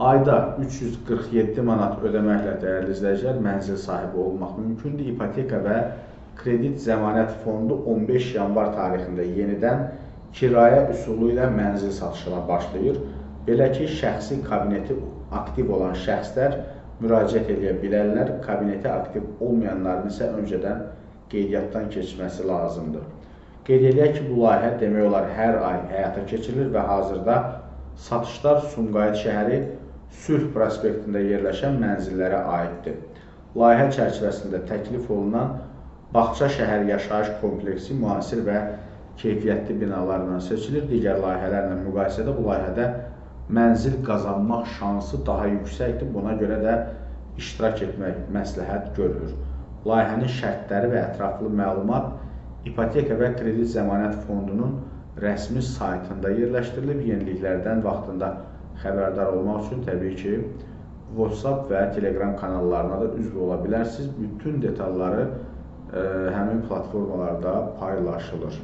Ayda 347 manat ödəməklə dəyərli izləyicilər mənzil sahibi olmaq mümkündür. İpoteka və kredit zəmanət fondu 15 yanvar tarixində yenidən kirayə üsulu ilə mənzil satışına başlayır. Belə ki, şəxsi kabineti aktiv olan şəxslər müraciət edə bilərlər. Kabineti aktiv olmayanların isə öncədən qeydiyyatdan keçməsi lazımdır. Qeyd edək ki, bu layihə demək olar hər ay həyata keçirilir və hazırda satışlar Sumqayıt şəhəri Sülh prospektində yerləşən mənzillərə aiddir. Layihə çərçivəsində təklif olunan Bağça şəhər yaşayış kompleksi müasir və keyfiyyətli binalarla seçilir. Digər layihələrlə müqayisədə bu layihədə mənzil qazanmaq şansı daha yüksəkdir. Buna görə də iştirak etmək məsləhət görülür. Layihənin şərtləri və ətraflı məlumat İpoteka və Kredit Zəmanət Fondunun rəsmi saytında yerləşdirilib. Yeniliklərdən vaxtında xəbərdar olmaq üçün təbii ki, WhatsApp və Telegram kanallarına da üzv ola bilərsiniz. Bütün detalları həmin platformalarda paylaşılır.